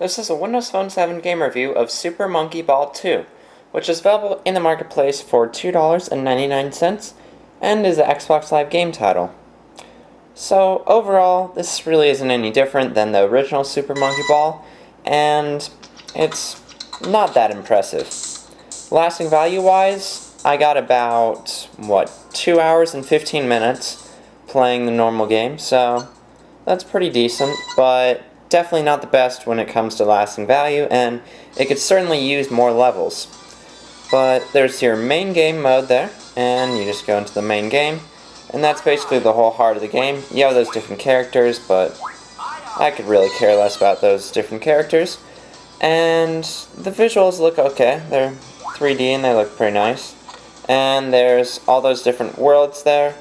This is a Windows Phone 7 game review of Super Monkey Ball 2, which is available in the marketplace for $2.99 and is an Xbox Live game title. So overall, this really isn't any different than the original Super Monkey Ball, and it's not that impressive. Lasting value wise, I got about, 2 hours and 15 minutes playing the normal game, so that's pretty decent, but definitely not the best when it comes to lasting value, and it could certainly use more levels. But there's your main game mode there, and you just go into the main game, and that's basically the whole heart of the game. You have those different characters, but I could really care less about those different characters. And the visuals look okay. They're 3D and they look pretty nice. And there's all those different worlds there,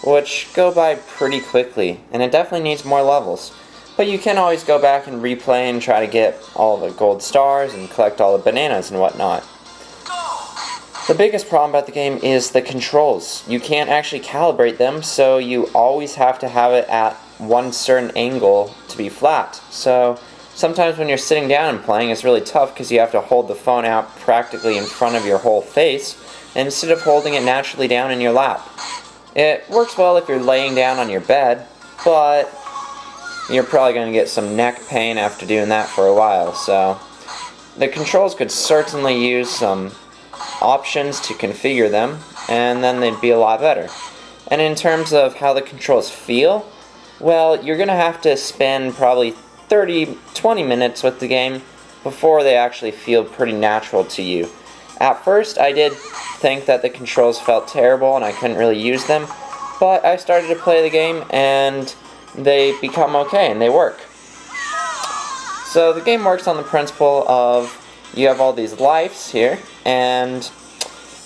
which go by pretty quickly, and it definitely needs more levels. But you can always go back and replay and try to get all the gold stars and collect all the bananas and whatnot. The biggest problem about the game is the controls. You can't actually calibrate them, so you always have to have it at one certain angle to be flat. So sometimes when you're sitting down and playing, it's really tough because you have to hold the phone out practically in front of your whole face instead of holding it naturally down in your lap. It works well if you're laying down on your bed, but you're probably going to get some neck pain after doing that for a while. So the controls could certainly use some options to configure them, and then they'd be a lot better. And in terms of how the controls feel, well, you're going to have to spend probably 20 minutes with the game before they actually feel pretty natural to you. At first, I did think that the controls felt terrible and I couldn't really use them, but I started to play the game and they become okay and they work. So the game works on the principle of you have all these lives here, and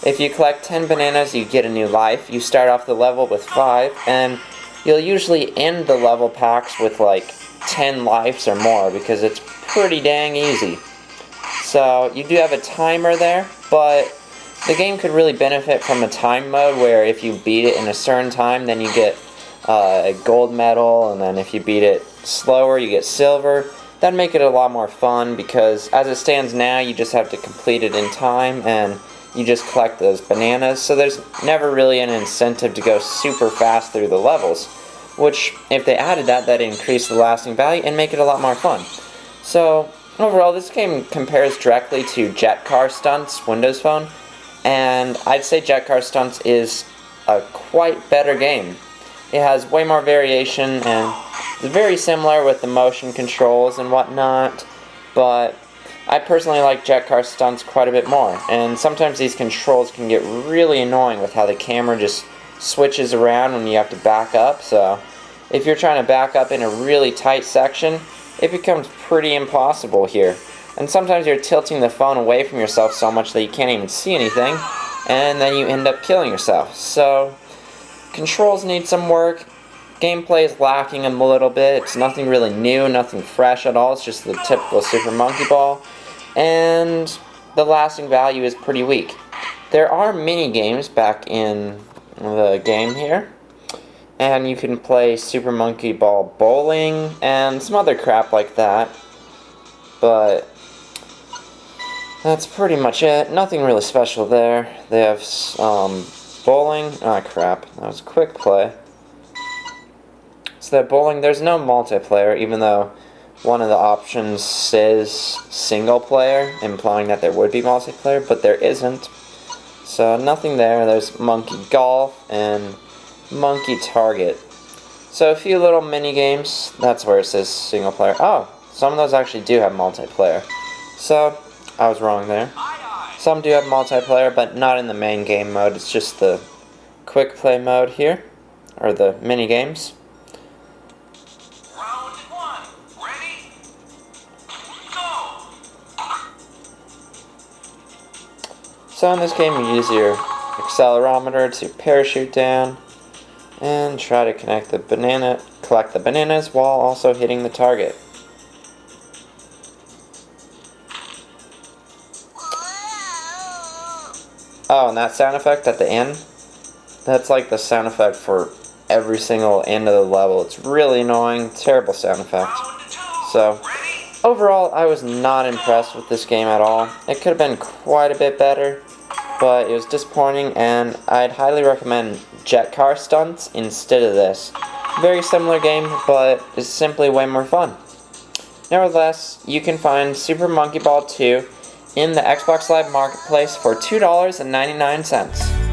if you collect 10 bananas you get a new life. You start off the level with 5, and you'll usually end the level packs with like 10 lives or more because it's pretty dang easy. So you do have a timer there, but the game could really benefit from a time mode where if you beat it in a certain time, then you get a gold medal, and then if you beat it slower, you get silver. That'd make it a lot more fun, because as it stands now, you just have to complete it in time, and you just collect those bananas, so there's never really an incentive to go super fast through the levels, which, if they added that, that'd increase the lasting value and make it a lot more fun. So overall, this game compares directly to Jet Car Stunts Windows Phone, and I'd say Jet Car Stunts is a quite better game. It has way more variation, and it's very similar with the motion controls and whatnot, but I personally like Jet Car Stunts quite a bit more, and sometimes these controls can get really annoying with how the camera just switches around when you have to back up. So if you're trying to back up in a really tight section, it becomes pretty impossible here. And sometimes you're tilting the phone away from yourself so much that you can't even see anything, and then you end up killing yourself. So controls need some work. Gameplay is lacking a little bit. It's nothing really new, nothing fresh at all. It's just the typical Super Monkey Ball. And the lasting value is pretty weak. There are mini games back in the game here, and you can play Super Monkey Ball bowling and some other crap like that, but that's pretty much it. Nothing really special there. They have bowling. Ah, crap. That was quick play. So that bowling, there's no multiplayer, even though one of the options says single player, implying that there would be multiplayer, but there isn't. So nothing there. There's Monkey Golf and Monkey Target. So a few little mini games. That's where it says single player. Oh, some of those actually do have multiplayer. So I was wrong there. Some do have multiplayer, but not in the main game mode. It's just the quick play mode here, or the mini games. So in this game you use your accelerometer to parachute down and try to collect the bananas while also hitting the target. Oh, and that sound effect at the end, that's like the sound effect for every single end of the level. It's really annoying, terrible sound effect. So Overall, I was not impressed with this game at all. It could have been quite a bit better, but it was disappointing, and I'd highly recommend Jet Car Stunts instead of this. Very similar game, but it's simply way more fun. Nevertheless, you can find Super Monkey Ball 2 in the Xbox Live Marketplace for $2.99.